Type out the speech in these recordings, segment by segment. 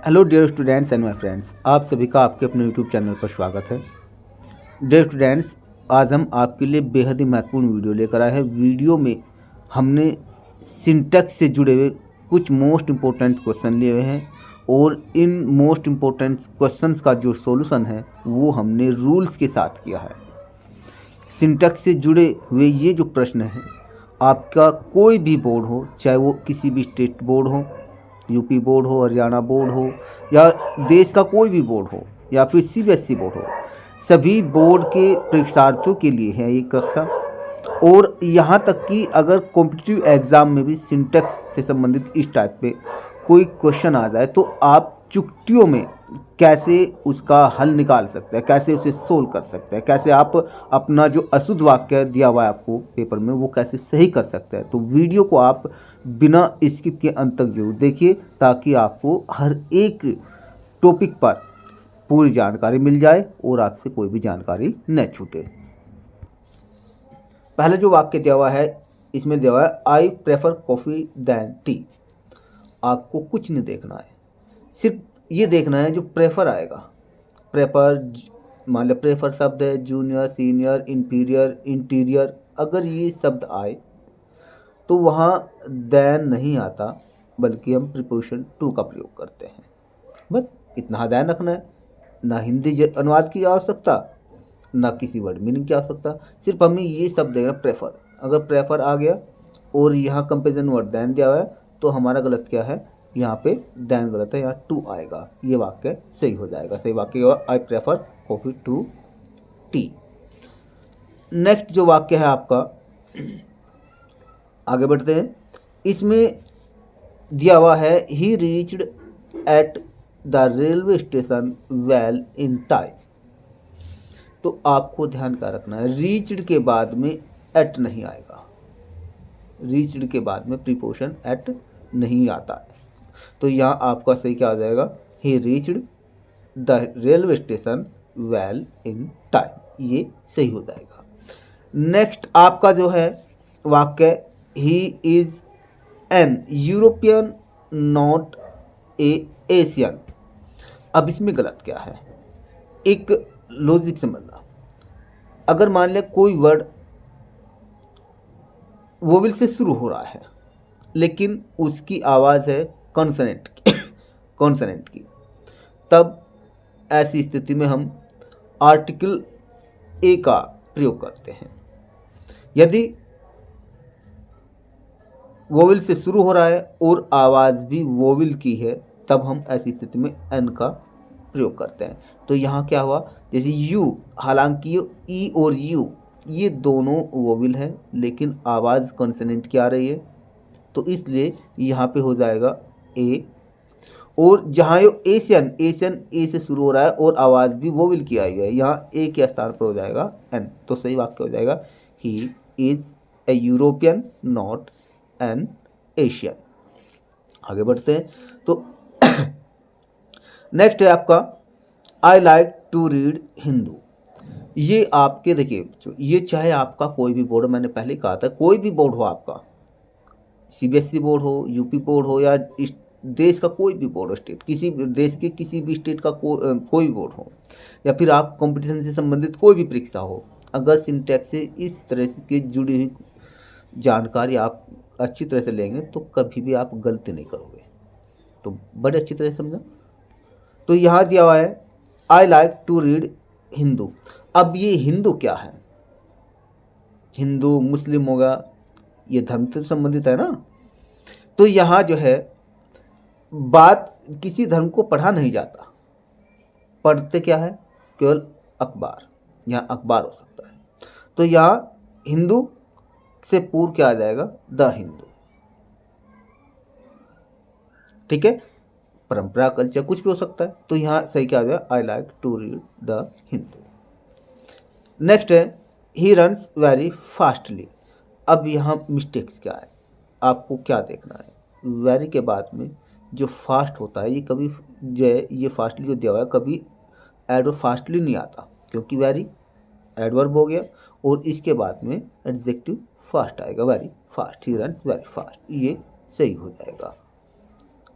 Hello dear students and my friends, आप सभी का आपके अपने यूट्यूब चैनल पर स्वागत है। डियर स्टूडेंट्स, आज हम आपके लिए बेहद ही महत्वपूर्ण वीडियो लेकर आए हैं। वीडियो में हमने सिंटैक्स से जुड़े हुए कुछ मोस्ट इम्पोर्टेंट क्वेश्चन लिए हुए हैं और इन मोस्ट इम्पोर्टेंट क्वेश्चंस का जो सॉल्यूशन है वो हमने रूल्स के साथ किया है। सिंटैक्स से जुड़े हुए ये जो प्रश्न हैं, आपका कोई भी बोर्ड हो, चाहे वो किसी भी स्टेट बोर्ड हो, यूपी बोर्ड हो, हरियाणा बोर्ड हो या देश का कोई भी बोर्ड हो या फिर सीबीएसई बोर्ड हो, सभी बोर्ड के परीक्षार्थियों के लिए है ये कक्षा। और यहाँ तक कि अगर कॉम्पिटिटिव एग्ज़ाम में भी सिंटैक्स से संबंधित इस टाइप पे कोई क्वेश्चन आ जाए तो आप चुटकियों में कैसे उसका हल निकाल सकते हैं, कैसे उसे सोल्व कर सकते हैं, कैसे आप अपना जो अशुद्ध वाक्य दिया हुआ है आपको पेपर में वो कैसे सही कर सकते हैं। तो वीडियो को आप बिना स्किप के अंत तक जरूर देखिए ताकि आपको हर एक टॉपिक पर पूरी जानकारी मिल जाए और आपसे कोई भी जानकारी न छूटे। पहले जो वाक्य दिया हुआ है इसमें दिया हुआ है I prefer coffee than tea. आपको कुछ नहीं देखना है, सिर्फ ये देखना है जो प्रेफर आएगा। प्रेफर, मान लो प्रेफर शब्द है, जूनियर, सीनियर, इंफीरियर, इंटीरियर, अगर ये शब्द आए तो वहाँ दैन नहीं आता बल्कि हम प्रीपोजिशन टू का प्रयोग करते हैं। बस इतना ध्यान रखना है। ना हिंदी अनुवाद की आवश्यकता, ना किसी वर्ड मीनिंग की आवश्यकता, सिर्फ हमें ये शब्द देगा प्रेफर। अगर प्रेफर आ गया और यहाँ कंपेरिजन वर्ड दैन दिया हुआ है तो हमारा गलत क्या है, यहाँ पे दैन गलत है, यहाँ टू आएगा, ये वाक्य सही हो जाएगा। सही वाक्य I prefer coffee to tea. Next जो वाक्य है आपका, आगे बढ़ते हैं। इसमें दिया हुआ है ही reached at the railway station well in time. तो आपको ध्यान का रखना है, रीच्ड के बाद में एट नहीं आएगा, रीच्ड के बाद में प्रीपोजिशन एट नहीं आता है। तो यहाँ आपका सही क्या आ जाएगा, ही reached the railway station well in time, ये सही हो जाएगा। नेक्स्ट आपका जो है वाक्य, he is an European not a Asian. अब इसमें गलत क्या है, एक लॉजिक समझना। अगर मान ले कोई वर्ड वोवेल से शुरू हो रहा है लेकिन उसकी आवाज़ है कॉन्सोनेंट की कॉन्सोनेंट की, तब ऐसी स्थिति में हम आर्टिकल ए का प्रयोग करते हैं। यदि वोवेल से शुरू हो रहा है और आवाज़ भी वोवेल की है तब हम ऐसी स्थिति में एन का प्रयोग करते हैं। तो यहाँ क्या हुआ, जैसे यू, हालांकि ई और यू ये दोनों वोवेल हैं लेकिन आवाज़ कॉन्सोनेंट की आ रही है तो इसलिए यहाँ पे हो जाएगा ए। और जहाँ ये एशियन, एशियन ए से शुरू हो रहा है और आवाज़ भी वोवेल की आई है, यहाँ ए के स्थान पर हो जाएगा एन। तो सही वाक्य हो जाएगा he is a European not an Asian. आगे बढ़ते हैं। तो नेक्स्ट है आपका I like to read Hindu. ये आपके देखिए, ये चाहे आपका कोई भी बोर्ड, मैंने पहले कहा था कोई भी बोर्ड हो, आपका सीबीएसई बोर्ड हो, यूपी बोर्ड हो या देश का कोई भी बोर्ड हो, स्टेट किसी देश के किसी भी स्टेट का कोई बोर्ड हो या फिर आप कंपटीशन से संबंधित कोई भी परीक्षा हो, अगर सिंटैक्स से इस तरह की जुड़ी हुई जानकारी आप अच्छी तरह से लेंगे तो कभी भी आप गलती नहीं करोगे। तो बड़े अच्छी तरह से समझा। तो यहाँ दिया हुआ है I like to read Hindu. अब ये हिंदू क्या है, हिंदू मुस्लिम होगा, ये धर्म से संबंधित है ना। तो यहाँ जो है बात किसी धर्म को पढ़ा नहीं जाता, पढ़ते क्या है, केवल अखबार, यहाँ अखबार हो सकता है। तो यहाँ हिंदू से पूर्व क्या आ जाएगा, द हिंदू। ठीक है, परंपरा, कल्चर कुछ भी हो सकता है। तो यहाँ सही क्या आ जाएगा, I like to read the Hindu. Next है ही रन्स वेरी फास्टली। अब यहाँ मिस्टेक्स क्या है, आपको क्या देखना है, वेरी के बाद में जो फास्ट होता है ये कभी जो है, ये फास्टली जो दिया हुआ है कभी एडवर्ब फास्टली नहीं आता क्योंकि वेरी एडवर्ब हो गया और इसके बाद में एडजेक्टिव फास्ट आएगा, very fast, he runs very fast, ये सही हो जाएगा।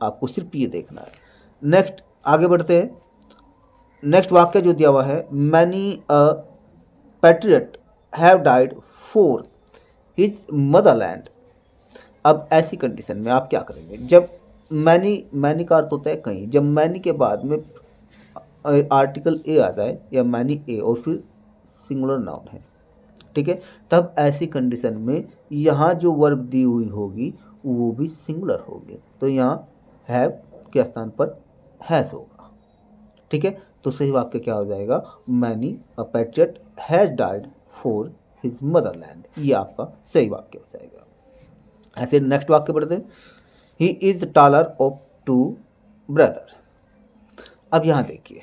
आपको सिर्फ ये देखना है। नेक्स्ट आगे बढ़ते हैं। नेक्स्ट वाक्य जो दिया हुआ है, many a patriot have died for his Motherland. अब ऐसी कंडीशन में आप क्या करेंगे, जब मैनी का अर्थ होता है कहीं, जब मैनी के बाद में आर्टिकल ए आ जाए या मैनी ए और फिर सिंगुलर नाउन है, ठीक है, तब ऐसी कंडीशन में यहाँ जो वर्ब दी हुई होगी वो भी सिंगुलर होगी, तो यहाँ हैव के स्थान पर हैज़ होगा, ठीक है। तो सही वाक्य क्या हो जाएगा, many a patriot has died for his Motherland, ये आपका सही वाक्य हो जाएगा। ऐसे नेक्स्ट वाक्य पढ़ते हैं, he is taller of 2 brother. अब यहाँ देखिए,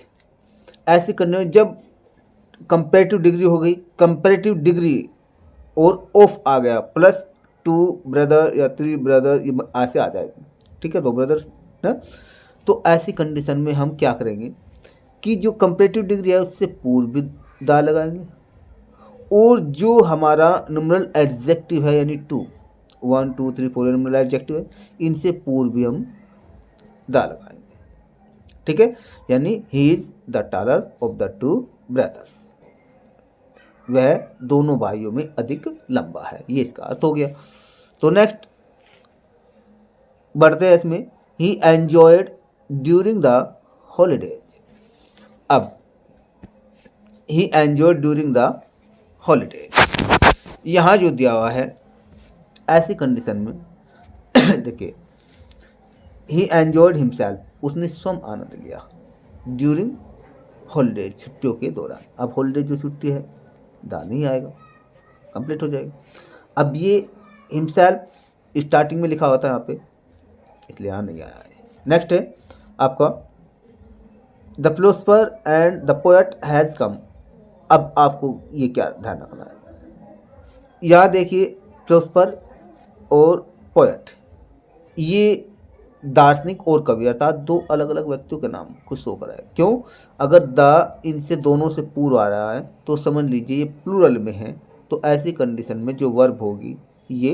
ऐसे करने में जब कंपेरेटिव डिग्री हो गई, कंपेरेटिव डिग्री और ऑफ आ गया प्लस 2 ब्रदर या 3 ब्रदर, ये ऐसे आ जाएगा, ठीक है, 2 ब्रदर्स ना। तो ऐसी कंडीशन में हम क्या करेंगे कि जो कंपेरेटिव डिग्री है उससे पूर्व भी दा लगाएंगे, और जो हमारा न्यूमरल एडजेक्टिव है यानी 2 1 2 3 4 न्यूमरल एडजेक्टिव है, इनसे पूर्व भी हम दा लगाएंगे, ठीक है। यानी he is the taller of the 2 brothers, वह दोनों भाइयों में अधिक लंबा है, ये इसका अर्थ हो गया। तो नेक्स्ट बढ़ते हैं इसमें, he enjoyed during the holidays. अब he enjoyed during the holidays, यहाँ जो दिया हुआ है ऐसी कंडीशन में देखिए, ही एंजॉयड हिमसेल्फ, उसने स्वयं आनंद लिया ड्यूरिंग हॉलीडेज, छुट्टियों के दौरान। अब हॉलीडेज जो छुट्टी है दा नहीं आएगा, कंप्लीट हो जाएगा। अब ये हिमसेल्फ स्टार्टिंग में लिखा होता है यहाँ पे, इसलिए यहाँ नहीं आया है। नेक्स्ट है आपका, the philosopher and the poet has come. अब आपको ये क्या ध्यान रखना है, यहाँ देखिए फिलोसफर और पोएट, ये दार्शनिक और कवि अर्थात 2 अलग अलग व्यक्तियों के नाम को शो करा है। क्यों, अगर द इनसे दोनों से पूर्व आ रहा है तो समझ लीजिए ये प्लूरल में है, तो ऐसी कंडीशन में जो वर्ब होगी ये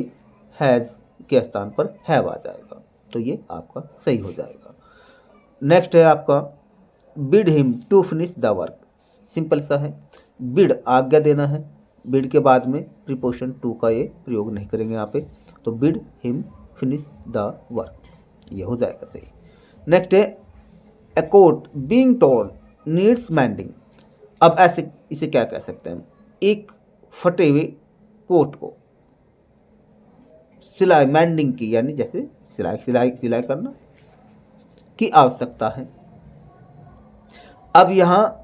हैज़ के स्थान पर हैव आ जाएगा, तो ये आपका सही हो जाएगा। नेक्स्ट है आपका, bid him to finish the work. Simple सा है, बिड आज्ञा देना है, बिड के बाद में प्रीपोजिशन टू का ये प्रयोग नहीं करेंगे यहाँ पे, तो bid him finish the work, ये हो जाएगा सही। नेक्स्ट है, ए कोट बीइंग टॉर्न नीड्स मैंडिंग। अब ऐसे इसे क्या कह सकते हैं, एक फटे हुए कोट को सिलाई मैंडिंग की, यानी जैसे सिलाई करना की आवश्यकता है। अब यहाँ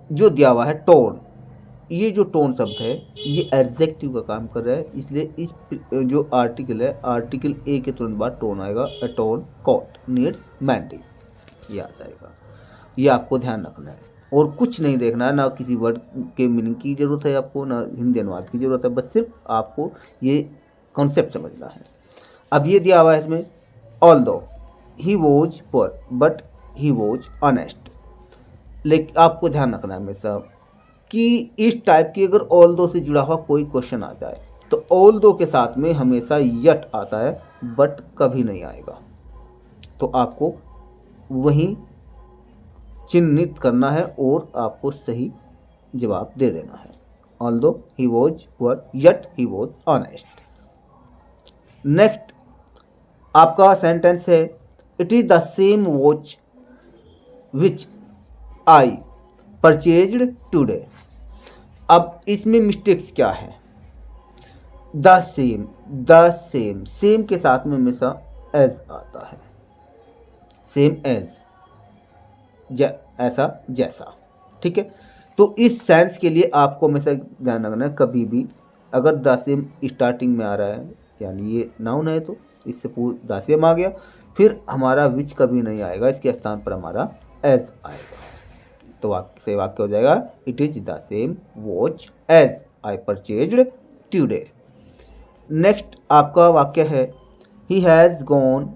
जो दिया हुआ है टोन, ये जो टोन शब्द है ये एडजेक्टिव का काम कर रहा है, इसलिए इस जो आर्टिकल है, आर्टिकल ए के तुरंत बाद टोन आएगा, ए टोन कोट नीड्स मैंडिंग, ये आ जाएगा। ये आपको ध्यान रखना है और कुछ नहीं देखना है, ना किसी वर्ड के मीनिंग की ज़रूरत है आपको, ना हिंदी अनुवाद की ज़रूरत है, बस सिर्फ आपको ये कॉन्सेप्ट समझना है। अब ये दिया हुआ है इसमें, although he was poor but he was honest. लेकिन आपको ध्यान रखना है हमेशा कि इस टाइप की अगर ऑल्दो से जुड़ा हुआ कोई क्वेश्चन आ जाए तो ऑल्दो के साथ में हमेशा यट आता है, बट कभी नहीं आएगा, तो आपको वहीं चिन्हित करना है और आपको सही जवाब दे देना है। Although he was poor yet he was honest. Next आपका सेंटेंस है, it is the same watch which I purchased today. अब इसमें मिस्टेक्स क्या है, द सेम सेम के साथ में हमेशा एज आता है, सेम एज ऐसा जैसा, ठीक है। तो इस सेंस के लिए आपको हमेशा ध्यान रखना है, कभी भी अगर द सेम स्टार्टिंग में आ रहा है यानी ये नाउन है तो इससे पूर्व द सेम आ गया, फिर हमारा विच कभी नहीं आएगा, इसके स्थान पर हमारा एज आएगा, तो सही वाक्य हो जाएगा, it is the same watch as I purchased today. Next आपका वाक्य है, he has gone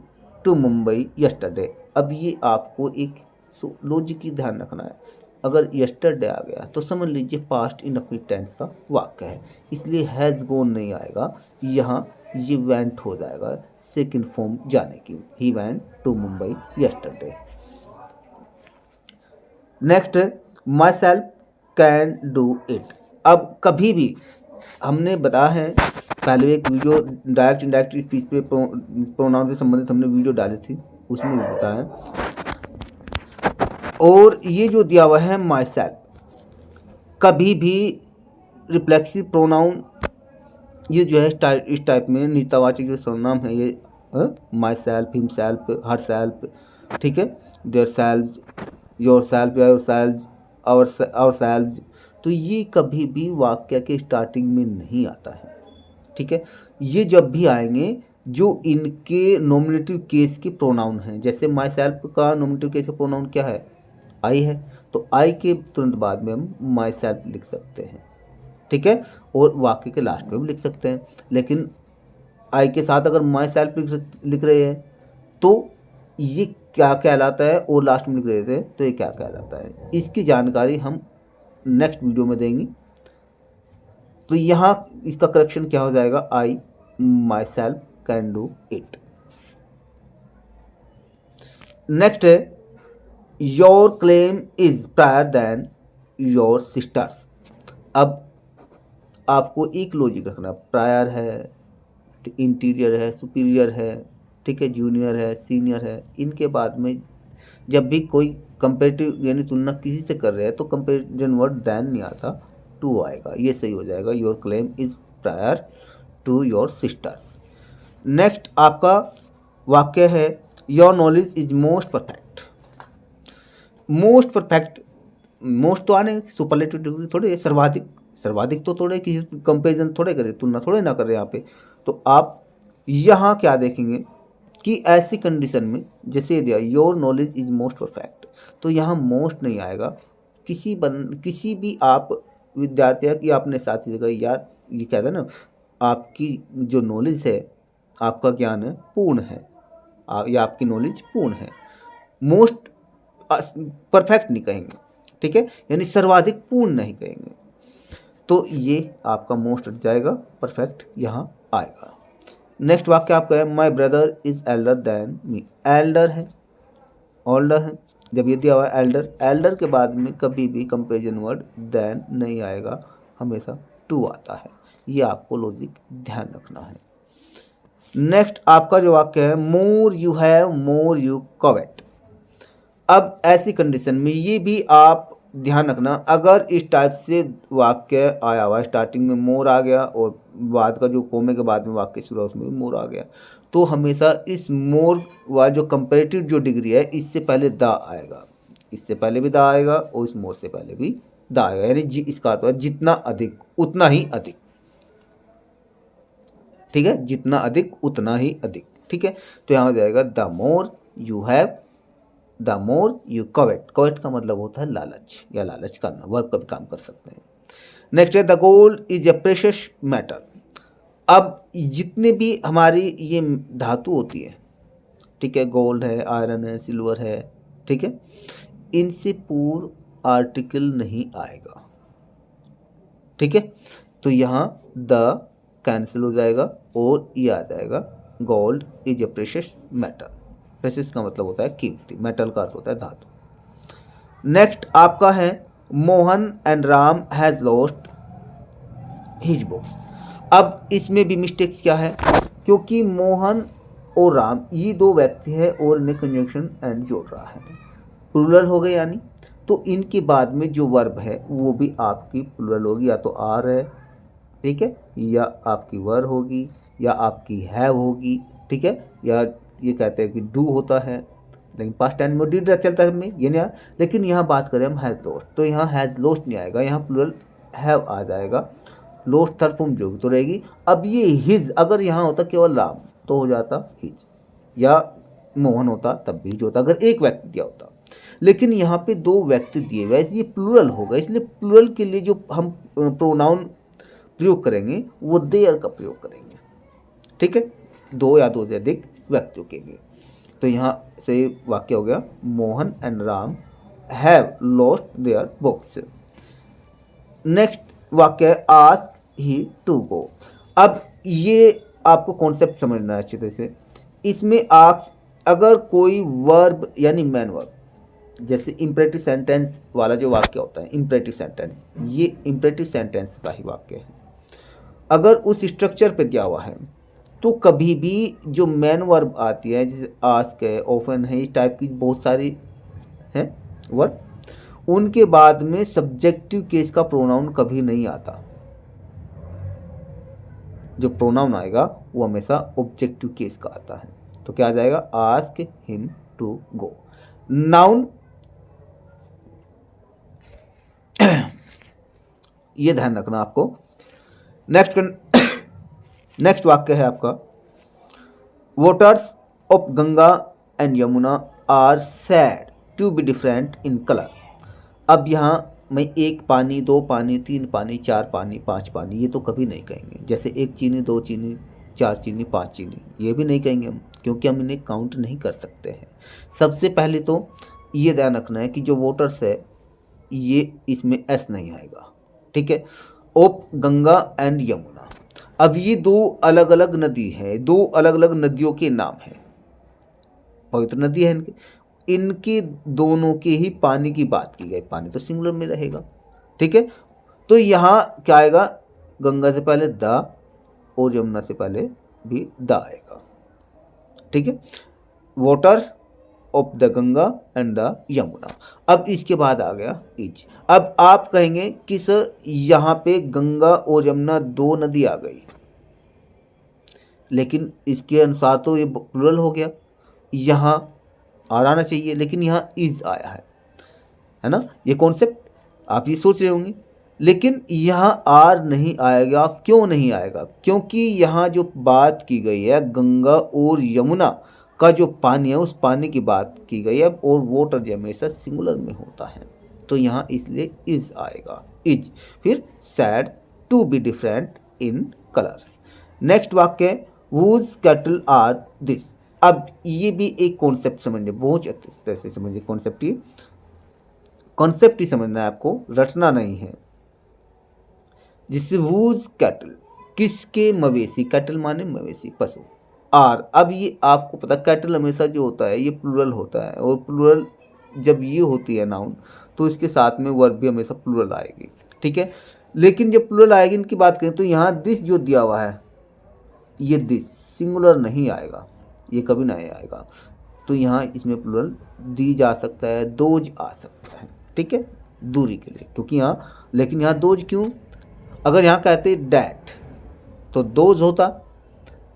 to Mumbai yesterday. अब ये आपको एक लॉजिक की ध्यान रखना है, अगर यस्टरडे आ गया तो समझ लीजिए पास्ट इंडेफिनिट टेंस का वाक्य है, इसलिए हैज़ गॉन नहीं आएगा, यहाँ ये वेंट हो जाएगा, सेकंड फॉर्म जाने की। He went to Mumbai yesterday. Next, myself can do it. अब कभी भी हमने बताया है, पहले एक वीडियो डायरेक्ट इनडायरेक्ट स्पीच पे प्रोनाउन से संबंधित हमने वीडियो डाली थी, उसमें भी बताया। और ये जो दिया हुआ है माई सेल्फ, कभी भी रिफ्लेक्सिव प्रोनाउन ये जो है इस टाइप में निजतावाचक जो सर्वनाम है ये myself, himself, herself, ठीक है, themselves, yourself, yourselves, ourselves, तो ये कभी भी वाक्य के स्टार्टिंग में नहीं आता है। ठीक है, ये जब भी आएंगे जो इनके नॉमिनेटिव केस के प्रोनाउन हैं, जैसे माई सेल्फ का नॉमिनेटिव केस का प्रोनाउन क्या है, आई है, तो आई के तुरंत बाद में हम माई सेल्फ लिख सकते हैं। ठीक है, और वाक्य के लास्ट में भी लिख सकते हैं, लेकिन आई के साथ अगर माई सेल्फ लिख रहे हैं तो ये क्या कहलाता है, और लास्ट में लिख रहे थे तो ये क्या कहलाता है, इसकी जानकारी हम नेक्स्ट वीडियो में देंगे। तो यहाँ इसका करेक्शन क्या हो जाएगा, I myself can do it. Next है your claim is prior than your sisters. अब आपको एक लॉजिक रखना, प्रायर है, इंटीरियर है, सुपीरियर है, ठीक है, जूनियर है, सीनियर है, इनके बाद में जब भी कोई कंपेरेटिव यानी तुलना किसी से कर रहे हैं तो कंपेरिजन वर्ड देन नहीं आता, टू आएगा, ये सही हो जाएगा। Your claim is prior to your sisters. Next आपका वाक्य है your knowledge is most perfect. Most perfect, most तो आने, सुपरलेटिव डिग्री थोड़े, सर्वाधिक तो थोड़े, किसी कंपेरिजन थोड़े करे, तुलना थोड़े ना कर रहे यहाँ पे। तो आप यहाँ क्या देखेंगे कि ऐसी कंडीशन में जैसे ये दिया your knowledge is most perfect, तो यहाँ मोस्ट नहीं आएगा। किसी भी आप विद्यार्थी की आपने साथी से कहा यार, ये कहते हैं ना, आपकी जो नॉलेज है, आपका ज्ञान है पूर्ण है, या आपकी नॉलेज पूर्ण है, मोस्ट परफेक्ट नहीं कहेंगे, ठीक है, यानी सर्वाधिक पूर्ण नहीं कहेंगे, तो ये आपका मोस्ट हट जाएगा, परफेक्ट यहाँ आएगा। नेक्स्ट वाक्य आपका है my brother is Elder than me. Elder है, ओल्डर है, जब ये दिया हुआ है एल्डर के बाद में कभी भी कंपेरिजन वर्ड देन नहीं आएगा, हमेशा टू आता है, ये आपको लॉजिक ध्यान रखना है। नेक्स्ट आपका जो वाक्य है more you have more you covet. अब ऐसी कंडीशन में ये भी आप ध्यान रखना, अगर इस टाइप से वाक्य आया हुआ, स्टार्टिंग में मोर आ गया और बाद का जो कोमे के बाद में वाक्य शुरू उसमें भी मोर आ गया, तो हमेशा इस मोर वाला जो कंपेरेटिव जो डिग्री है इससे पहले द आएगा, इससे पहले भी द आएगा और इस मोर से पहले भी द आएगा, यानी इसका अर्थ है जितना अधिक उतना ही अधिक, ठीक है, जितना अधिक उतना ही अधिक, ठीक है। तो यहाँ हो जाएगा the more you have, the more you covet. Covet का मतलब होता है लालच या लालच करना, वर्ब का भी काम कर सकते हैं। नेक्स्ट है the gold is a precious metal. अब जितने भी हमारी ये धातु होती है, ठीक है, गोल्ड है, आयरन है, सिल्वर है, ठीक है, इनसे पूर्व आर्टिकल नहीं आएगा, ठीक है, तो यहाँ द कैंसिल हो जाएगा और ये आ जाएगा gold is a precious metal. Precious का मतलब होता है कीमती, मेटल का अर्थ होता है धातु। नेक्स्ट आपका है Mohan and Ram has lost his books. अब इसमें भी मिस्टेक्स क्या है, क्योंकि मोहन और राम ये दो व्यक्ति है और इन्हें कंजंक्शन एंड जोड़ रहा है, प्लूरल हो गए, यानी तो इनके बाद में जो वर्ब है वो भी आपकी प्लूरल होगी, या तो आर है, ठीक है, या आपकी वर होगी, या आपकी हैव होगी, ठीक है, या ये कहते हैं कि डू होता है, लेकिन पास्ट टेंस में डिड चलता है में ये नहीं आया। लेकिन यहाँ बात करें हम हैज़ लॉस्ट, तो यहाँ हैज़ लॉस्ट नहीं आएगा, यहाँ प्लूरल हैव आ जाएगा, लॉस्ट थर्ड फॉर्म जो तो रहेगी। अब ये हिज अगर यहाँ होता केवल राम तो हो जाता हिज, या मोहन होता तब भी हिज होता अगर एक व्यक्ति दिया होता, लेकिन यहाँ पे दो व्यक्ति दिए हुए, ये प्लूरल होगा, इसलिए प्लूरल के लिए जो हम प्रोनाउन प्रयोग करेंगे वो देयर का प्रयोग करेंगे, ठीक है, दो या दो से अधिक व्यक्तियों के लिए। तो यहाँ से वाक्य हो गया Mohan and Ram have lost their books. Next वाक्य है आस्क ही टू गो। अब ये आपको कॉन्सेप्ट समझना है अच्छी तरह से इसमें आस्क अगर कोई वर्ब यानी मैन वर्ब, जैसे इम्परेटिव सेंटेंस वाला जो वाक्य होता है इम्परेटिव सेंटेंस, ये इम्परेटिव सेंटेंस का ही वाक्य है, अगर उस स्ट्रक्चर पे दिया हुआ है तो कभी भी जो मैन वर्ब आती है जैसे आस्क है, ऑफन है, इस टाइप की बहुत सारी हैं वर्ब, उनके बाद में सब्जेक्टिव केस का प्रोनाउन कभी नहीं आता। जो प्रोनाउन आएगा वो हमेशा ऑब्जेक्टिव केस का आता है। तो क्या आ जाएगा, ask him to go. Noun ये ध्यान रखना आपको। नेक्स्ट वाक्य है आपका, waters of Ganga and Yamuna are said to be different in colour. अब यहाँ मैं एक पानी, दो पानी, तीन पानी, चार पानी, पांच पानी, ये तो कभी नहीं कहेंगे। जैसे एक चीनी, दो चीनी, चार चीनी, पांच चीनी, ये भी नहीं कहेंगे हम, क्योंकि हम इन्हें काउंट नहीं कर सकते हैं। सबसे पहले तो ये ध्यान रखना है कि जो वाटर्स है ये इसमें एस नहीं आएगा, ठीक है। ऑफ गंगा एंड यमुना, अब ये दो अलग अलग नदी है, दो अलग अलग नदियों के नाम हैं, पवित्र नदी है इनके दोनों के ही पानी की बात की गई, पानी तो सिंगुलर में रहेगा, ठीक है। तो यहाँ क्या आएगा, गंगा से पहले द और यमुना से पहले भी द आएगा, ठीक है। Water of the Ganga and the Yamuna. अब इसके बाद आ गया इज। अब आप कहेंगे कि सर यहाँ पे गंगा और यमुना दो नदी आ गई, लेकिन इसके अनुसार तो ये प्लुरल हो गया, यहाँ आर आना चाहिए, लेकिन यहाँ इज आया है ना। ये कॉन्सेप्ट आप ये सोच रहे होंगे, लेकिन यहाँ आर नहीं आएगा। क्यों नहीं आएगा, क्योंकि यहाँ जो बात की गई है गंगा और यमुना का जो पानी है उस पानी की बात की गई है, और वाटर जो हमेशा सिंगुलर में होता है, तो यहाँ इसलिए इज आएगा, इज। फिर said to be different in colour. Next वाक्य, वूज कैटल आर दिस। अब ये भी एक कॉन्सेप्ट समझने, बहुत अच्छी तरह से समझिए कॉन्सेप्ट ही समझना है आपको, रटना नहीं है। जिससे वूज कैटल, किसके मवेशी, कैटल माने मवेशी, पशु। आर, अब ये आपको पता, कैटल हमेशा जो होता है ये प्लूरल होता है, और प्लूरल जब ये होती है नाउन तो इसके साथ में वर्ब भी हमेशा प्लूरल आएगी, ठीक है। लेकिन जब प्लूरल आएगी इनकी बात करें तो यहाँ दिस जो दिया हुआ है ये दिस सिंगुलर नहीं आएगा, ये कभी नहीं आएगा। तो यहाँ इसमें प्लूरल दी जा सकता है, दोज आ सकता है, ठीक है, दूरी के लिए, क्योंकि यहाँ, लेकिन यहाँ दोज क्यों, अगर यहाँ कहते डैट तो दोज होता,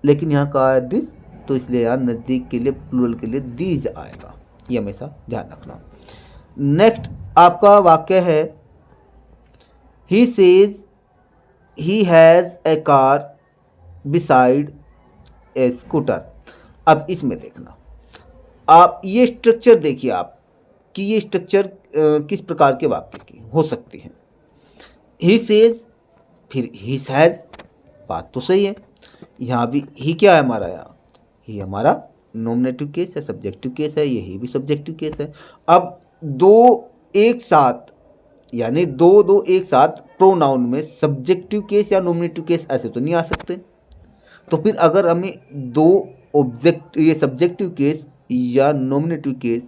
लेकिन यहाँ कहा है दिस, तो इसलिए यहाँ नज़दीक के लिए प्लूरल के लिए दीज आएगा, ये हमेशा ध्यान रखना। नेक्स्ट आपका वाक्य है, he says he has a car beside A scooter. अब इसमें देखना आप, ये स्ट्रक्चर देखिए आप कि ये स्ट्रक्चर किस प्रकार के वाक्य की हो सकती है। ही सेज, फिर ही हैज़, बात तो सही है। यहाँ भी ही क्या है हमारा, यहाँ ही हमारा नॉमिनेटिव केस है, सब्जेक्टिव केस है, यही भी सब्जेक्टिव केस है। अब दो एक साथ, यानी दो दो एक साथ प्रोनाउन में सब्जेक्टिव केस या नॉमिनेटिव केस ऐसे तो नहीं आ सकते। तो फिर अगर हमें दो ऑब्जेक्ट, ये सब्जेक्टिव केस या नॉमिनेटिव केस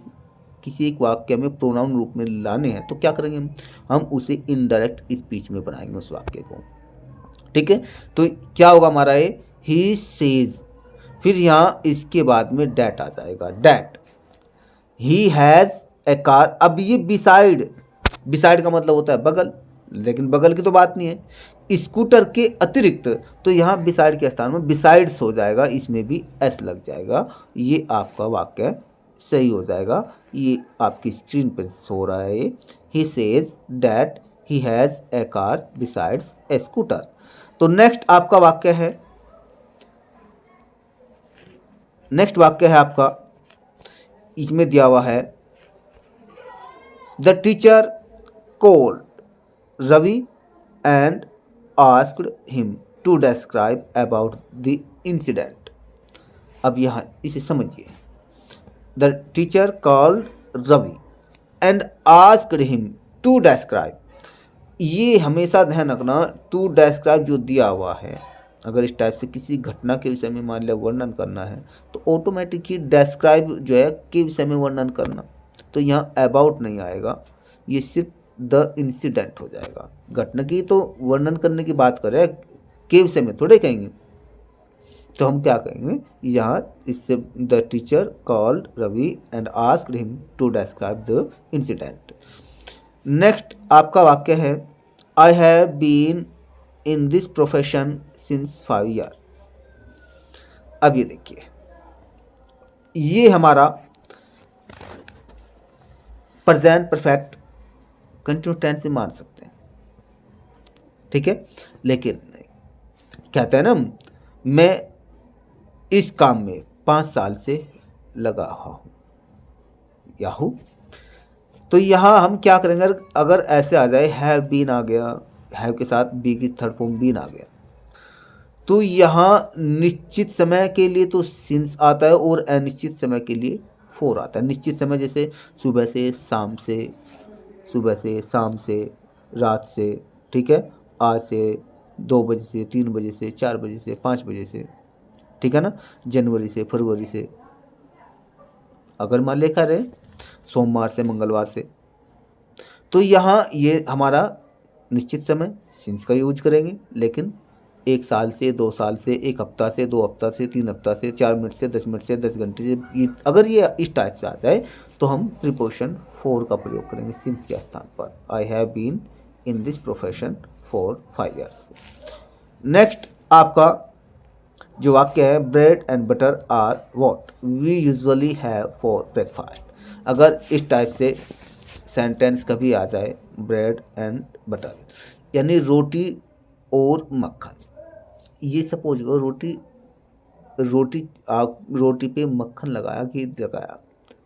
किसी एक वाक्य में प्रोनाउन रूप में लाने हैं तो क्या करेंगे हम उसे इनडायरेक्ट स्पीच में बनाएंगे उस वाक्य को, ठीक है। तो क्या होगा हमारा ये, ही सेज, फिर यहाँ इसके बाद में डैट आ जाएगा, that. He has a car, अब ये बिसाइड, बिसाइड का मतलब होता है बगल, लेकिन बगल की तो बात नहीं है, स्कूटर के अतिरिक्त, तो यहाँ बिसाइड के स्थान में बिसाइड्स हो जाएगा, इसमें भी एस लग जाएगा, ये आपका वाक्य सही हो जाएगा। ये आपकी स्क्रीन पर सो रहा है, he says that he has a car besides A scooter. तो नेक्स्ट आपका वाक्य है, नेक्स्ट वाक्य है आपका, इसमें दिया हुआ है, the teacher called Ravi and asked him to describe about the incident. अब यहाँ इसे समझिए, the teacher called Ravi and asked him to describe, ये हमेशा ध्यान रखना, टू डिस्क्राइब जो दिया हुआ है अगर इस टाइप से किसी घटना के विषय में मान लिया वर्णन करना है तो ऑटोमेटिक ही डेस्क्राइब जो है के विषय में वर्णन करना, तो यहाँ अबाउट नहीं आएगा, ये सिर्फ द इंसिडेंट हो जाएगा। घटना की तो वर्णन करने की बात कर रहे हैं, के विषय में थोड़े कहेंगे। तो हम क्या कहेंगे यहाँ, इससे the teacher called Ravi and asked him to describe the incident. Next आपका वाक्य है, I have been in this profession since 5 year. अब ये देखिए, ये हमारा प्रेजेंट परफेक्ट कंटिन्यूस टेंस से मान सकते हैं, ठीक है। लेकिन कहते हैं ना, मैं इस काम में 5 साल से लगा हूँ या हूँ, तो यहाँ हम क्या करेंगे, अगर ऐसे आ जाए हैव बीन आ गया, हैव के साथ बी की थर्ड फॉर्म बीन आ गया, तो यहाँ निश्चित समय के लिए तो सिंस आता है और अनिश्चित समय के लिए फोर आता है। निश्चित समय जैसे सुबह से शाम से, सुबह से शाम से, रात से, ठीक है, आज से 2 बजे से, 3 बजे से, 4 बजे से, 5 बजे से, ठीक है ना, जनवरी से, फरवरी से, अगर मान लिखा रहे सोमवार से, मंगलवार से, तो यहाँ ये हमारा निश्चित समय सिंस का यूज करेंगे। लेकिन 1 साल से, 2 साल से, 1 हफ्ता से, 2 हफ्ता से, 3 हफ्ता से, 4 मिनट से, 10 मिनट से, 10 घंटे से, अगर ये इस टाइप से आ जाए तो हम प्रीपोजिशन फॉर का प्रयोग करेंगे सिंस के स्थान पर। I have been in this profession for 5 years. Next आपका जो वाक्य है, bread and butter are what we usually have for breakfast. अगर इस टाइप से सेंटेंस कभी आ जाए, ब्रेड एंड बटर यानी रोटी और मक्खन, ये सपोज करो रोटी पे मक्खन लगाया, घी लगाया,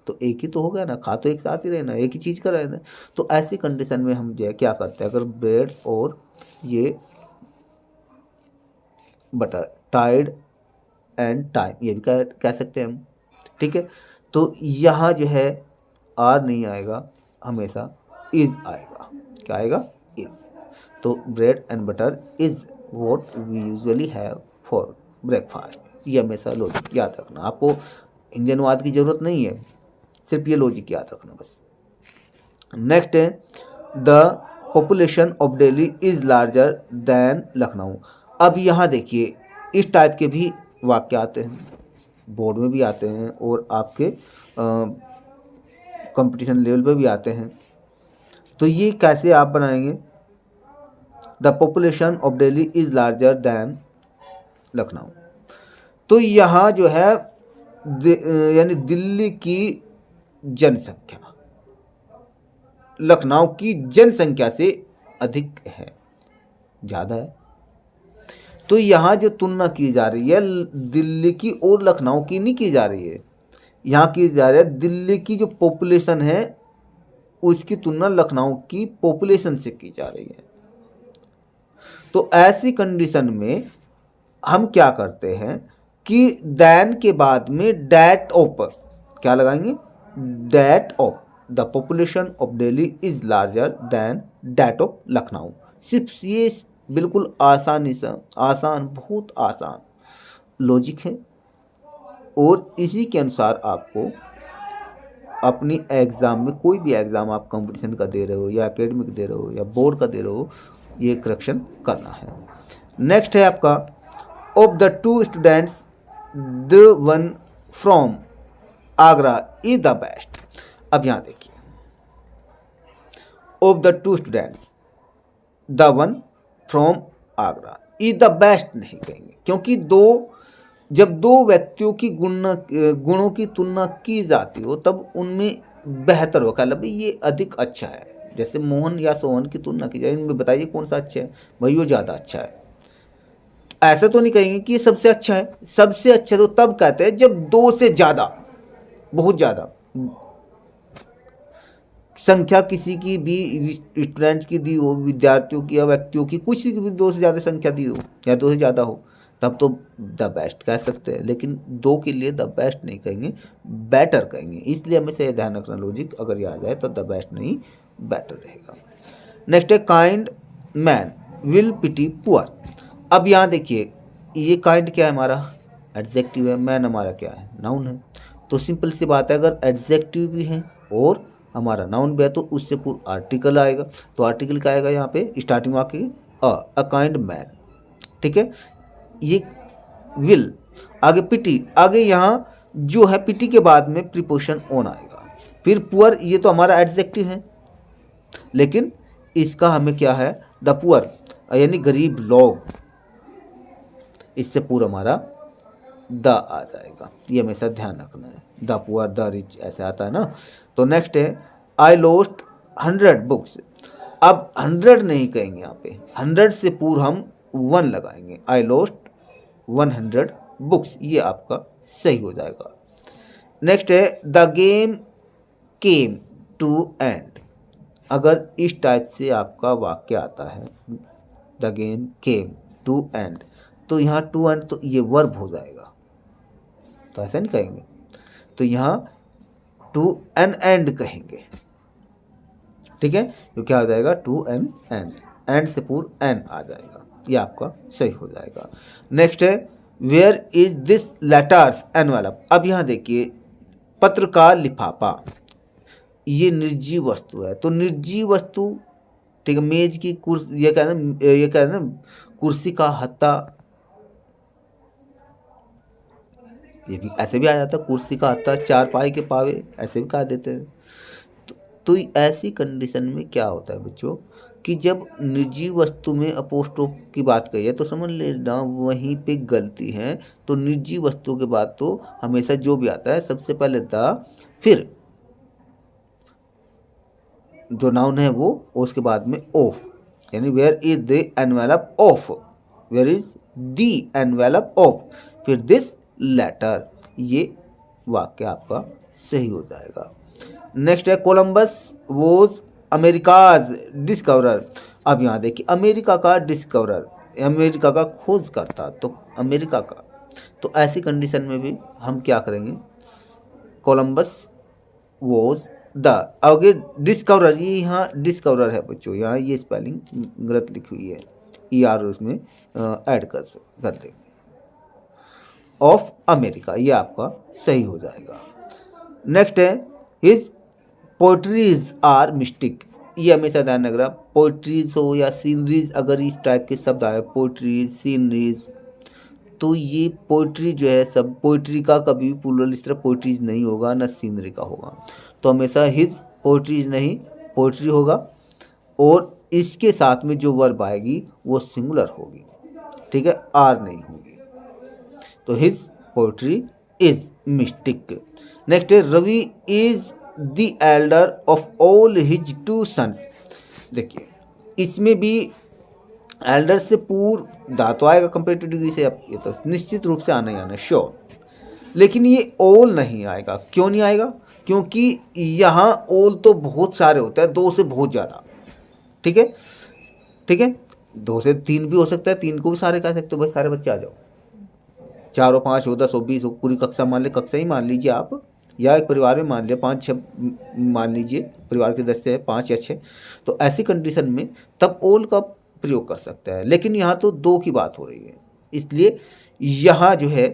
तो एक ही तो हो गया ना, खा तो एक साथ ही रहना, एक ही चीज़ का रहना। तो ऐसी कंडीशन में हम जो है क्या करते हैं, अगर ब्रेड और ये बटर, टाइड एंड टाइम, ये भी कह सकते हैं हम, ठीक है। तो यहाँ जो है आर नहीं आएगा, हमेशा इज आएगा। क्या आएगा? इज। तो bread and butter is what we usually have for breakfast. ये हमेशा लॉजिक याद रखना, आपको इंजन वाद की ज़रूरत नहीं है, सिर्फ ये लॉजिक याद रखना बस। नेक्स्ट है, the population of Delhi is larger than Lucknow. अब यहाँ देखिए, इस टाइप के भी वाक्य आते हैं, बोर्ड में भी आते हैं और आपके कंपटीशन लेवल पे भी आते हैं। तो ये कैसे आप बनाएंगे, the population of Delhi is larger than Lucknow. तो यहाँ जो है यानी दिल्ली की जनसंख्या लखनऊ की जनसंख्या से अधिक है, ज़्यादा है। तो यहाँ जो तुलना की जा रही है दिल्ली की और लखनऊ की नहीं की जा रही है, यहाँ की जा रही है दिल्ली की जो पॉपुलेशन है उसकी तुलना लखनऊ की पॉपुलेशन से की जा रही है। तो ऐसी कंडीशन में हम क्या करते हैं कि दैन के बाद में डैट ऑफ क्या लगाएंगे, that of the population of Delhi is larger than that of Lucknow. सिर्फ ये बिल्कुल आसानी से, आसान, बहुत आसान लॉजिक है और इसी के अनुसार आपको अपनी एग्ज़ाम में, कोई भी एग्ज़ाम आप कंपटीशन का दे रहे हो या एकेडमिक दे रहे हो या बोर्ड का दे रहे हो, ये करेक्शन करना है। नेक्स्ट है आपका, of the 2 students the one from Agra is the best. अब यहाँ देखिए, of the 2 students the one from Agra is the best नहीं कहेंगे, क्योंकि जब 2 व्यक्तियों की गुणों की तुलना की जाती हो तब उनमें बेहतर हो, मतलब ये अधिक अच्छा है। जैसे मोहन या सोहन की तुलना की जाए, इनमें बताइए कौन सा अच्छा है, भाई वो ज़्यादा अच्छा है। ऐसा तो नहीं कहेंगे कि ये सबसे अच्छा है। सबसे अच्छा तो तब कहते हैं जब 2 से ज़्यादा, बहुत ज़्यादा संख्या किसी की भी स्टूडेंट की दी हो, विद्यार्थियों की या व्यक्तियों की, कुछ की भी 2 से ज़्यादा संख्या दी हो या 2 से ज़्यादा हो, तब तो द बेस्ट कह सकते हैं। लेकिन 2 के लिए द बेस्ट नहीं कहेंगे, बेटर कहेंगे। इसलिए हमें से ध्यान रखना, लॉजिक अगर ये आ जाए तो द बेस्ट नहीं, बेटर रहेगा। नेक्स्ट है, kind man will pity poor. अब यहाँ देखिए, ये काइंड क्या है हमारा, एडजेक्टिव है, मैन हमारा क्या है, नाउन है। तो सिंपल सी बात है, अगर एडजेक्टिव भी है और हमारा नाउन भी है तो उससे पूर्व आर्टिकल आएगा। तो आर्टिकल क्या आएगा यहाँ पे स्टार्टिंग वाक्य अ काइंड मैन, ठीक है। ये विल, आगे पिटी, आगे यहाँ जो है पिटी के बाद में प्रीपोजिशन ऑन आएगा। फिर पुअर, ये तो हमारा एडजेक्टिव है, लेकिन इसका हमें क्या है, द पुअर यानी गरीब लोग, इससे पूरा हमारा द आ जाएगा। ये हमेशा ध्यान रखना है, द पुअर द रिच ऐसे आता है ना। तो नेक्स्ट है आई लॉस्ट 100 बुक्स। अब 100 नहीं कहेंगे यहाँ पे, 100 से पूर्व हम 1 लगाएंगे, आई लॉस्ट 100 बुक्स, ये आपका सही हो जाएगा। नेक्स्ट है the game came to end. अगर इस टाइप से आपका वाक्य आता है, the game came to end, तो यहाँ टू एंड तो ये वर्ब हो जाएगा, तो ऐसा नहीं कहेंगे। तो यहाँ टू एन एंड कहेंगे, ठीक है। तो क्या आ जाएगा, टू एन एंड से पूर्व एन आ जाएगा, ये आपका सही हो जाएगा। नेक्स्ट है where is this letters envelope. अब यहाँ देखिए पत्र का लिफाफा, ये निर्जीव वस्तु है। तो निर्जीव वस्तु, ठीक है, मेज की कुर्सी, ये कहते हैं ना कुर्सी का हत्था, ये भी ऐसे भी आ जाता है, कुर्सी का हत्था, चारपाई के पावे, ऐसे भी कहा देते हैं। तो ऐसी कंडीशन में क्या होता है बच्चों कि जब निजी वस्तु में अपोस्ट्रोफ की बात कही है तो समझ लेना वहीं पे गलती है। तो निजी वस्तु के बाद तो हमेशा जो भी आता है सबसे पहले द, फिर जो नाउन है वो, उसके बाद में ऑफ, यानी where is the envelope of, where is the envelope of, फिर दिस लेटर, ये वाक्य आपका सही हो जाएगा। नेक्स्ट है कोलंबस वॉज अमेरिकाज डिस्कवरर। अब यहाँ देखिए अमेरिका का डिस्कवरर, अमेरिका का खोज करता, तो अमेरिका का, तो ऐसी कंडीशन में भी हम क्या करेंगे, कोलंबस वॉज द, आगे डिस्कवरर, ये यहाँ डिस्कवरर है बच्चों, यहाँ ये स्पेलिंग गलत लिखी हुई है, ER उसमें ऐड कर देंगे, ऑफ अमेरिका, ये आपका सही हो जाएगा। नेक्स्ट है हिज पोइट्रीज आर मिस्टिक। ये हमेशा ध्यान रखना, पोइट्रीज हो या सीनरीज, अगर इस टाइप के शब्द आए पोइट्रीज सीनरीज, तो ये पोइट्री जो है सब, पोइट्री का कभी भी प्लूरल इस तरह पोइट्रीज नहीं होगा, ना सीनरी का होगा। तो हमेशा हिज पोइट्रीज नहीं पोइट्री होगा, और इसके साथ में जो वर्ब आएगी वो सिंगुलर होगी, ठीक है, आर नहीं होगी। तो his poetry is mystic. Next है Ravi is the elder of all his 2 sons. देखिए इसमें भी एल्डर से पूर्व दा तो आएगा कंपेरेटिव डिग्री से, अब ये तो निश्चित रूप से आना ही आना श्योर, लेकिन ये ऑल नहीं आएगा। क्यों नहीं आएगा, क्योंकि यहाँ ऑल तो बहुत सारे होते हैं, 2 से बहुत ज़्यादा, ठीक है, ठीक है, 2 से 3 भी हो सकता है, 3 को भी सारे कह सकते हो, भाई सारे बच्चे आ जाओ, 4 और 5 हो 10 हो 20 हो, पूरी कक्षा मान ले, कक्षा ही मान लीजिए आप, या एक परिवार में मान लिया 5-6 मान लीजिए, परिवार के 10 से 5 या 6, तो ऐसी कंडीशन में तब ऑल का प्रयोग कर सकता है। लेकिन यहाँ तो 2 की बात हो रही है, इसलिए यहाँ जो है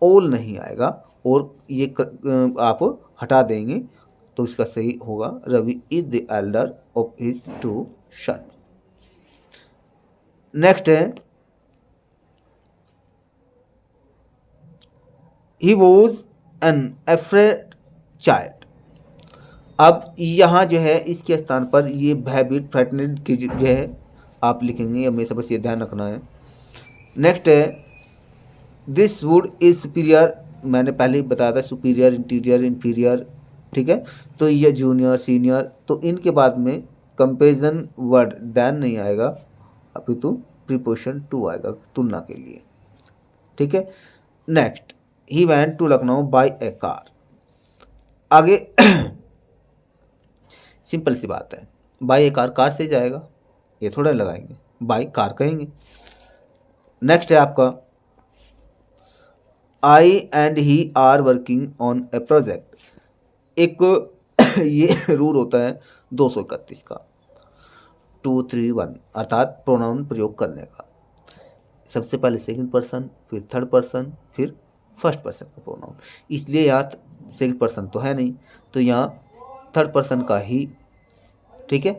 ऑल नहीं आएगा, और ये आप हटा देंगे, तो इसका सही होगा Ravi is the elder of his 2 son. Next है he was an afraid child. अब यहाँ जो है इसके स्थान पर ये भयभीत फ्रेटनेड की जो है आप लिखेंगे, हमेशा बस ये ध्यान रखना है। नेक्स्ट है दिस वुड इज सुपीरियर, मैंने पहले ही बताया था, सुपीरियर इंटीरियर इन्फीरियर, ठीक है। तो ये जूनियर सीनियर, तो इनके बाद में कंपेरिजन वर्ड देन नहीं आएगा, अपितु प्रीपोजिशन टू आएगा तुलना के लिए, ठीक है। Next he went to Lucknow by a car. आगे सिंपल सी बात है, बाय ए कार, कार से जाएगा, ये थोड़ा लगाएंगे, बाय कार कहेंगे। नेक्स्ट है आपका I and he are working on a project. एक ये रूल होता है 231 का 231, अर्थात प्रोनाउन प्रयोग करने का। सबसे पहले सेकंड पर्सन, फिर थर्ड पर्सन, फिर फर्स्ट पर्सन का प्रोनाउन। इसलिए यहाँ सेकंड पर्सन तो है नहीं, तो यहाँ थर्ड पर्सन का ही, ठीक है,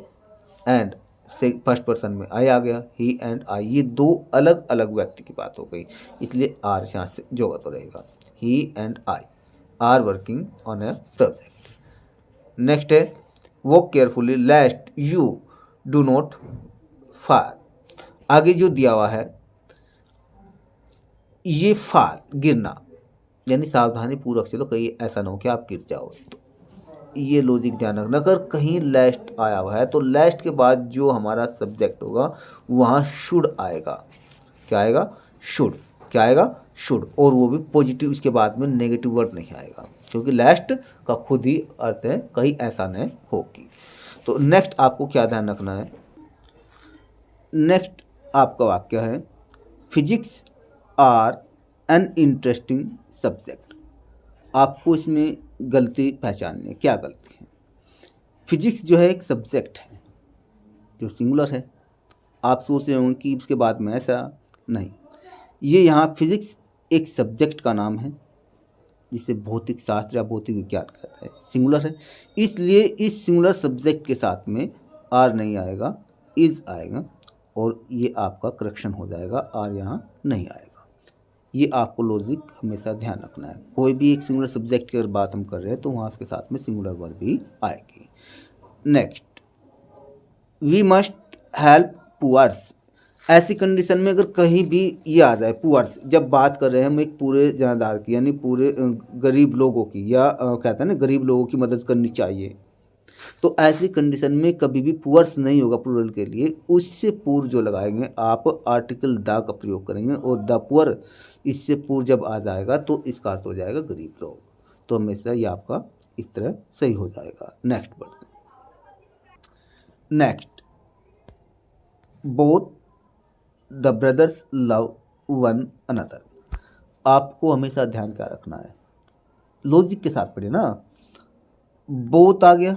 एंड फर्स्ट पर्सन में आई आ गया, ही एंड आई, ये दो अलग अलग व्यक्ति की बात हो गई, इसलिए आर यहाँ से जोड़ा तो रहेगा। He and I are working on a project. Next है walk carefully lest you do not fall. आगे जो दिया हुआ है ये फॉल गिरना, यानी सावधानी पूर्वक चलो, कहीं ऐसा ना हो कि आप गिर जाओ। तो ये लॉजिक ध्यान रखना, अगर कहीं लेस्ट आया हुआ है तो लेस्ट के बाद जो हमारा सब्जेक्ट होगा वहाँ शुड आएगा। क्या आएगा? शुड। क्या आएगा? शुड, और वो भी पॉजिटिव, इसके बाद में नेगेटिव वर्ड नहीं आएगा, क्योंकि लेस्ट का खुद ही अर्थ है कहीं ऐसा नहीं होगी। तो नेक्स्ट आपको क्या ध्यान रखना है, नेक्स्ट आपका वाक्य है physics are an interesting subject. आपको इसमें गलती पहचाननी है, क्या गलती है। फिजिक्स जो है एक सब्जेक्ट है जो सिंगुलर है। आप सोच रहे होंगे कि उसके बाद में ऐसा नहीं, ये यहाँ फिजिक्स एक सब्जेक्ट का नाम है जिसे भौतिक शास्त्र या भौतिक विज्ञान कहता है, सिंगुलर है, इसलिए इस सिंगुलर सब्जेक्ट के साथ में आर नहीं आएगा, इज आएगा, और ये आपका करेक्शन हो जाएगा, आर यहाँ नहीं आएगा। ये आपको लॉजिक हमेशा ध्यान रखना है। कोई भी एक सिंगुलर सब्जेक्ट की अगर बात हम कर रहे हैं तो वहाँ उसके साथ में सिंगुलर वर्ब भी आएगी। Next, we must help poors. ऐसी कंडीशन में अगर कहीं भी ये आ जाए पुअर्स, जब बात कर रहे हैं हम एक पूरे जनादार की, यानी पूरे गरीब लोगों की, या कहते हैं ना गरीब लोगों की मदद करनी चाहिए, तो ऐसी कंडीशन में कभी भी पुअर्स नहीं होगा प्लूरल के लिए, उससे पूर्व जो लगाएंगे आप आर्टिकल द का प्रयोग करेंगे, और द पुअर इससे पूर्व जब आ जाएगा तो इसका अर्थ हो जाएगा गरीब लोग। तो हमेशा ये आपका इस तरह सही हो जाएगा। नेक्स्ट बढ़ते हैं। Next, both the brothers love one another. आपको हमेशा ध्यान क्या रखना है, लॉजिक के साथ पढ़े ना, बोथ आ गया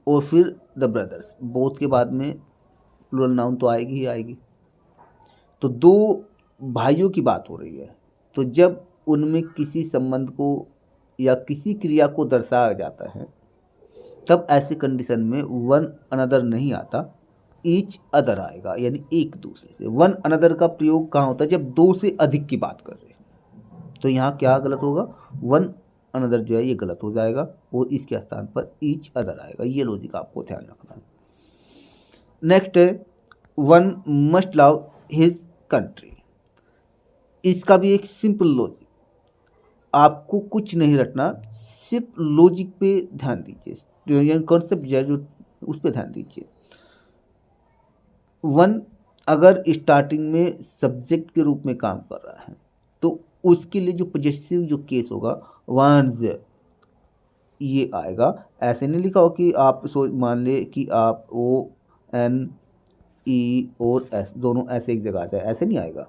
और फिर द ब्रदर्स, बोथ के बाद में प्लूरल नाउन तो आएगी ही आएगी, तो दो भाइयों की बात हो रही है, तो जब उनमें किसी संबंध को या किसी क्रिया को दर्शाया जाता है तब ऐसी कंडीशन में वन अनदर नहीं आता, ईच अदर आएगा, यानी एक दूसरे से। वन अनदर का प्रयोग कहाँ होता है? जब दो से अधिक की बात कर रहे हैं। तो यहाँ क्या गलत होगा? वन अनदर जो है ये गलत हो जाएगा और इसके स्थान पर ईच अदर आएगा। ये लॉजिक आपको ध्यान रखना है। नेक्स्ट है one must love his country. इसका भी एक सिंपल लॉजिक, आपको कुछ नहीं रटना, सिर्फ लॉजिक पे ध्यान दीजिए, कॉन्सेप्ट जो है जो उस पर ध्यान दीजिए। वन अगर स्टार्टिंग में सब्जेक्ट के रूप में काम कर रहा है तो उसके लिए जो पॉजेसिव जो केस होगा वंस ये आएगा। ऐसे नहीं लिखा हो कि आप मान ले कि आप ओ एन ई और एस दोनों ऐसे एक जगह आ जाए, ऐसे नहीं आएगा,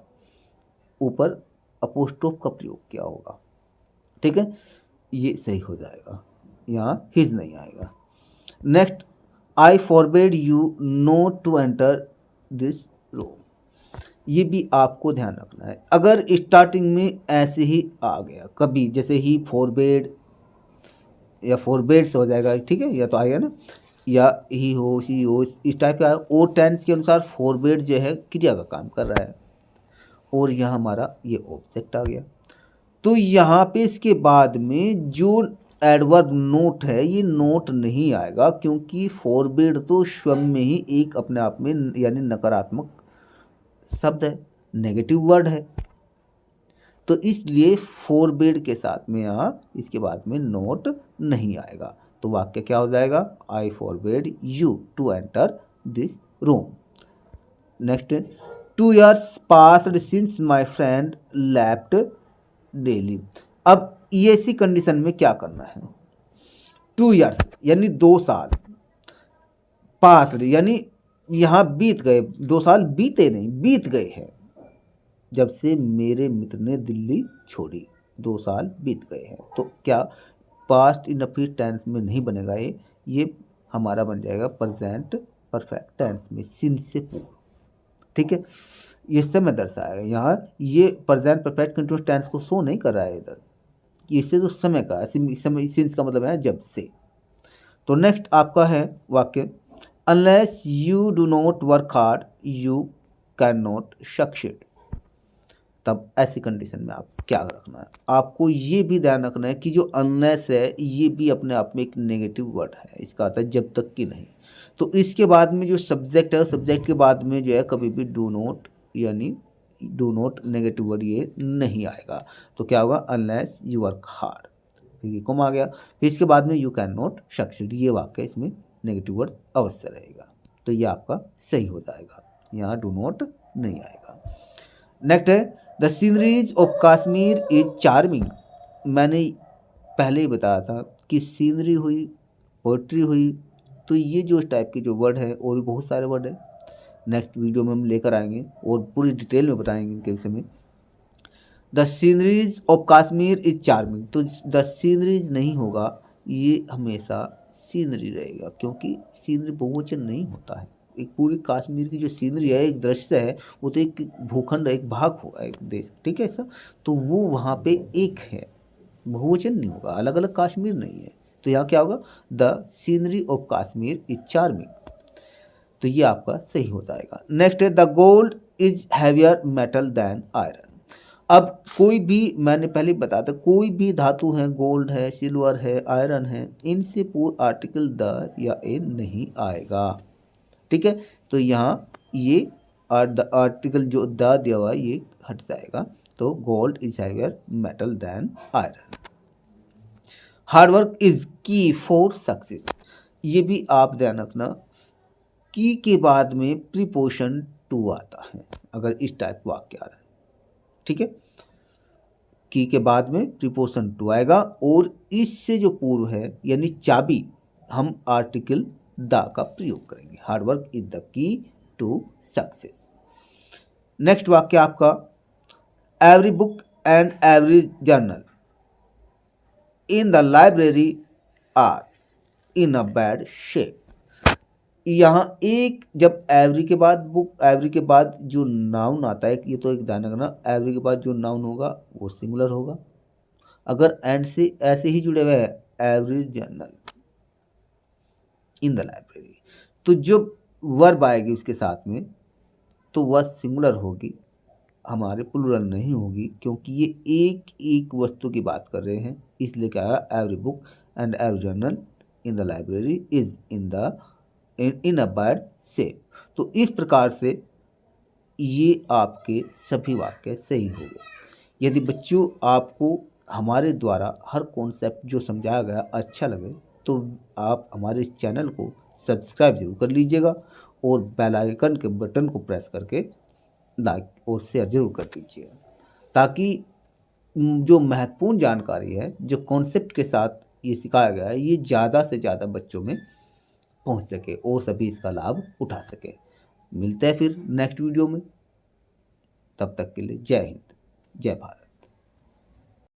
ऊपर अपोस्ट्रोफ का प्रयोग किया होगा, ठीक है, ये सही हो जाएगा, यहाँ हिज नहीं आएगा। Next, I forbade you not to enter this room. ये भी आपको ध्यान रखना है, अगर स्टार्टिंग में ऐसे ही आ गया कभी, जैसे ही फॉरबेड या फॉरबेड्स हो जाएगा, ठीक है, या तो आएगा ना, या ही हो सी हो, इस टाइप का, और टेंस के अनुसार फॉरबेड जो है क्रिया का काम कर रहा है, और यहाँ हमारा ये ऑब्जेक्ट आ गया, तो यहाँ पे इसके बाद में जो एडवर्ब नोट है ये नोट नहीं आएगा, क्योंकि फॉरबिड तो स्वयं में ही एक अपने आप में यानी नकारात्मक शब्द है, नेगेटिव वर्ड है, तो इसलिए फॉरबिड के साथ में यहाँ इसके बाद में नोट नहीं आएगा। तो वाक्य क्या हो जाएगा? I forbid you to enter this room. Next, 2 years passed since my friend left Delhi. अब ऐसी कंडीशन में क्या करना है? 2 years यानी 2 साल, पास यानी यहाँ बीत गए, 2 साल बीते नहीं, बीत गए हैं जब से मेरे मित्र ने दिल्ली छोड़ी, 2 साल बीत गए हैं। तो क्या पास्ट इंडेफिनिट टेंस में नहीं बनेगा, ये हमारा बन जाएगा प्रेजेंट परफेक्ट टेंस में, सिंस से पूर्व, ठीक है। ये समय दर्शाएगा। यहाँ ये प्रेजेंट परफेक्ट कंटिन्यूअस टेंस को शो नहीं कर रहा है इधर, कि इससे तो समय का समय सिंस का मतलब है जब से। तो नेक्स्ट आपका है वाक्य, unless you do not work hard you can not succeed. तब ऐसी कंडीशन में आप क्या रखना है, आपको ये भी ध्यान रखना है कि जो अनलेस है ये भी अपने आप में एक नेगेटिव वर्ड है, इसका अर्थ है जब तक कि नहीं। तो इसके बाद में जो सब्जेक्ट है, सब्जेक्ट के बाद में जो है कभी भी डू नॉट यानी डू नॉट नेगेटिव वर्ड ये नहीं आएगा। तो क्या होगा, अनलेस यू वर्क हार्ड, फिर ये कम आ गया, फिर इसके बाद में यू कैन नॉट सक्सीड, ये वाक्य इसमें नेगेटिव वर्ड अवश्य रहेगा। तो ये आपका सही हो जाएगा, यहाँ डू नॉट नहीं आएगा। नेक्स्ट है, the sceneries of Kashmir is charming. मैंने पहले ही बताया था कि सीनरी हुई, पोइट्री हुई, तो ये जो इस टाइप के जो वर्ड है और भी बहुत सारे वर्ड है, नेक्स्ट वीडियो में हम लेकर आएंगे और पूरी डिटेल में बताएंगे इनके विषय में। The sceneries of Kashmir is charming, तो द सीनरीज नहीं होगा, ये हमेशा सीनरी रहेगा, क्योंकि सीनरी बहुवचन नहीं होता है। एक पूरी कश्मीर की जो सीनरी है, एक दृश्य है, वो तो एक भूखंड, एक भाग होगा, एक देश, ठीक है ऐसा, तो वो वहाँ पे एक है, बहुवचन नहीं होगा, अलग अलग कश्मीर नहीं है। तो यहाँ क्या होगा, the scenery of Kashmir is charming, तो ये आपका सही हो जाएगा। नेक्स्ट है, the gold is heavier metal than iron. अब कोई भी, मैंने पहले बताया था, कोई भी धातु है, गोल्ड है, सिल्वर है, आयरन है, इनसे पूर्व आर्टिकल द या ए नहीं आएगा, ठीक है। तो यहाँ ये आर्टिकल जो द दिया हुआ है ये हट जाएगा। तो gold is heavier metal than iron. Hard work is key for success, ये भी आप ध्यान रखना, की के बाद में प्रीपोजिशन टू आता है अगर इस टाइप वाक्य आ रहा है, ठीक है। की के बाद में प्रीपोजिशन टू आएगा और इससे जो पूर्व है यानी चाबी, हम आर्टिकल द का प्रयोग करेंगे। Hard work is the key to success. Next वाक्य आपका, every book and every journal in the library are in a bad shape. यहाँ एक, जब एवरी के बाद बुक, एवरी के बाद जो नाउन आता है, ये तो एक ध्यान रखना, एवरी के बाद जो नाउन होगा वो सिंगुलर होगा। अगर एंड से ऐसे ही जुड़े हुए हैं, every journal in the library, तो जो वर्ब आएगी उसके साथ में तो वह सिंगुलर होगी, हमारे प्लूरल नहीं होगी, क्योंकि ये एक एक वस्तु की बात कर रहे हैं। इसलिए क्या है, every book and every journal in the library is in a bad shape. तो इस प्रकार से ये आपके सभी वाक्य सही हो गए। यदि बच्चों आपको हमारे द्वारा हर कॉन्सेप्ट जो समझाया गया अच्छा लगे तो आप हमारे इस चैनल को सब्सक्राइब जरूर कर लीजिएगा और बेल आइकन के बटन को प्रेस करके लाइक और शेयर जरूर कर दीजिएगा, ताकि जो महत्वपूर्ण जानकारी है, जो कॉन्सेप्ट के साथ ये सिखाया गया है, ये ज़्यादा से ज़्यादा बच्चों में पहुंच सके और सभी इसका लाभ उठा सके। मिलते हैं फिर नेक्स्ट वीडियो में, तब तक के लिए जय हिंद, जय भारत।